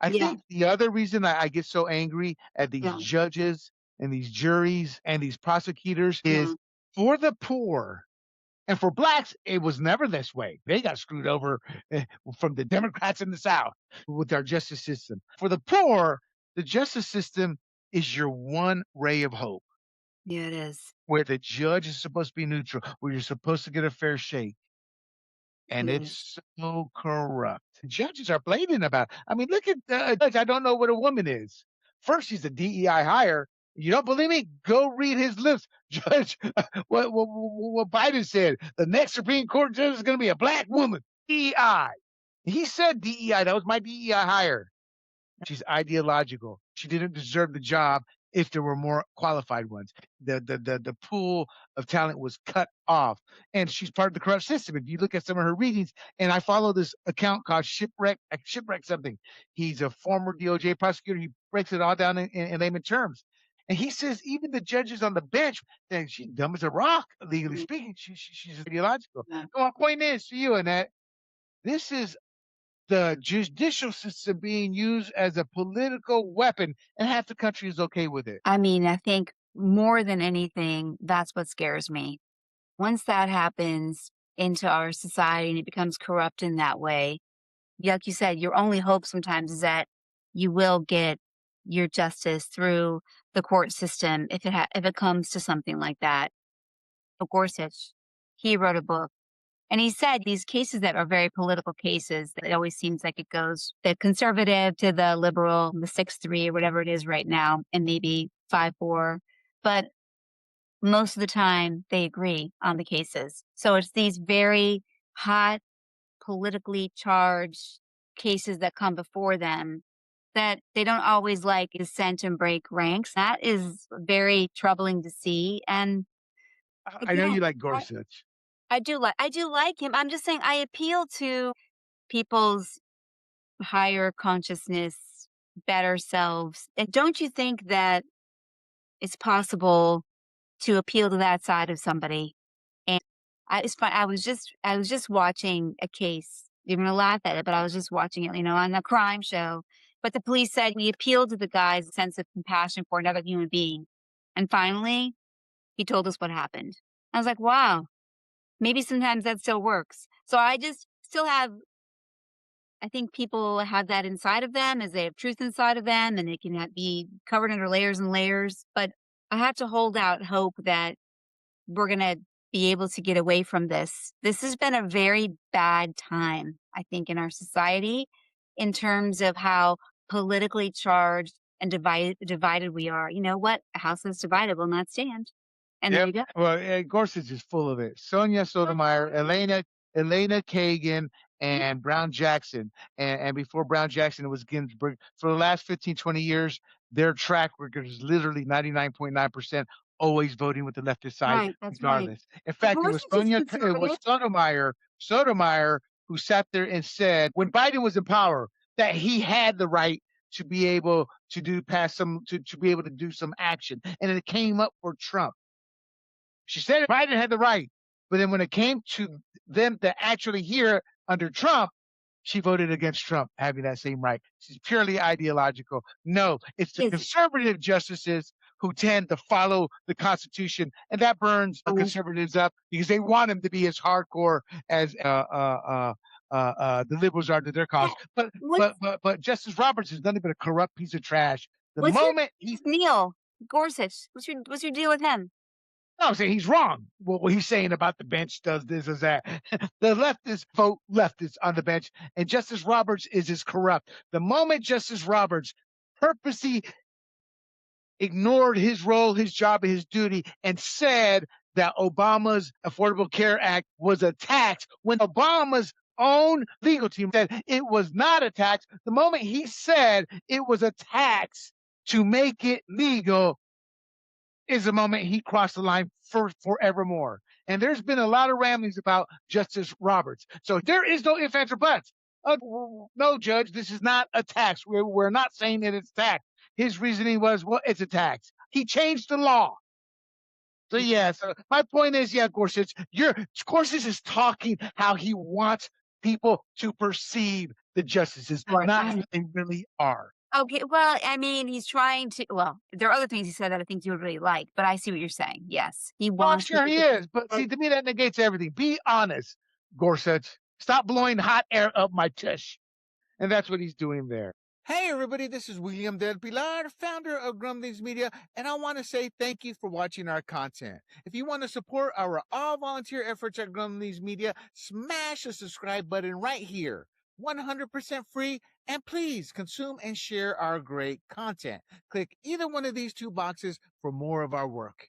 I Yeah, think the other reason I get so angry at these yeah, judges and these juries and these prosecutors yeah. is for the poor. And for blacks, it was never this way. They got screwed over from the Democrats in the South with our justice system. For the poor, the justice system is your one ray of hope, Yeah, it is. where the judge is supposed to be neutral, where you're supposed to get a fair shake. And It is. it's so corrupt. Judges are blatant about it. I mean, look at the judge. I don't know what a woman is. First, she's a DEI hire. You don't believe me? Go read his lips, Judge. What Biden said. The next Supreme Court judge is going to be a black woman. DEI. He said DEI. That was my DEI hire. She's ideological. She didn't deserve the job if there were more qualified ones. The pool of talent was cut off, and she's part of the corrupt system. If you look at some of her readings, and I follow this account called Shipwreck something. He's a former DOJ prosecutor. He breaks it all down in layman terms. And he says even the judges on the bench think she's dumb as a rock, legally Mm, speaking. She's ideological. yeah. So my point is to you, Annette, this is the judicial system being used as a political weapon, and half the country is okay with it. I mean, I think more than anything, that's what scares me. Once that happens into our society and it becomes corrupt in that way, like you said, your only hope sometimes is that you will get your justice through the court system if it comes to something like that. Gorsuch, he wrote a book and he said these cases that are very political cases, that it always seems like it goes the conservative to the liberal, the 6-3 or whatever it is right now, and maybe 5-4. But most of the time they agree on the cases. So it's these very hot, politically charged cases that come before them that they don't always like dissent and break ranks. That is very troubling to see. And I know again, you like I, Gorsuch. I do like him. I'm just saying I appeal to people's higher consciousness, better selves. And don't you think that it's possible to appeal to that side of somebody? And it's fun. I was just watching a case. You're gonna laugh at it, but I was just watching it, on a crime show. But the police said we appealed to the guy's sense of compassion for another human being. And finally, he told us what happened. I was like, wow, maybe sometimes that still works. So I just still have I think people have that inside of them as they have truth inside of them and they can be covered under layers and layers. But I have to hold out hope that we're going to be able to get away from this. This has been a very bad time, I think, in our society in terms of how politically charged and divided we are. You know what? A house that's divided will not stand. And there Yep. you go. Well, Gorsuch is full of it. Sonia Sotomayor, Elena Kagan, and Brown Jackson. And before Brown Jackson, it was Ginsburg. For the last 15, 20 years, their track record is literally 99.9% always voting with the leftist side, Right. That's right. regardless. In Of fact, course, it's just It was conservative. Sotomayor who sat there and said, when Biden was in power, that he had the right to be able to be able to do some action. And it came up for Trump. She said Biden had the right, but then when it came to them to actually hear under Trump, she voted against Trump having that same right. She's purely ideological. No, it's the Is conservative justices who tend to follow the Constitution, and that burns the conservatives up because they want them to be as hardcore as the liberals are to their cause. what's But Justice Roberts is nothing but a corrupt piece of trash. The what's your moment he Neil Gorsuch? What's your deal with him? No, I'm saying he's wrong. What he's saying about the bench does this, does that. The leftists vote leftists on the bench, and Justice Roberts is as corrupt. The moment Justice Roberts purposely ignored his role, his job, and his duty, and said that Obama's Affordable Care Act was a tax, when Obama's own legal team said it was not a tax, the moment he said it was a tax to make it legal, is the moment he crossed the line for forevermore. And there's been a lot of ramblings about Justice Roberts. So there is no ifs, ands, or buts. No, Judge, this is not a tax. We're not saying that it's tax. His reasoning was, well, it's a tax. He changed the law. So yeah, so my point is, yeah, Gorsuch is talking how he wants people to perceive the justices, Right. not who they really are. Okay, well, I mean, he's trying to there are other things he said that I think you would really like, but I see what you're saying. Yes, he Oh, I'm wants sure people he to is, but see, to me, that negates everything. Be honest, Gorsuch. Stop blowing hot air up my tush. And that's what he's doing there. Hey everybody, this is William Del Pilar, founder of Grumblings Media, and I want to say thank you for watching our content. If you want to support our all-volunteer efforts at Grumblings Media, smash the subscribe button right here. 100% free, and please consume and share our great content. Click either one of these two boxes for more of our work.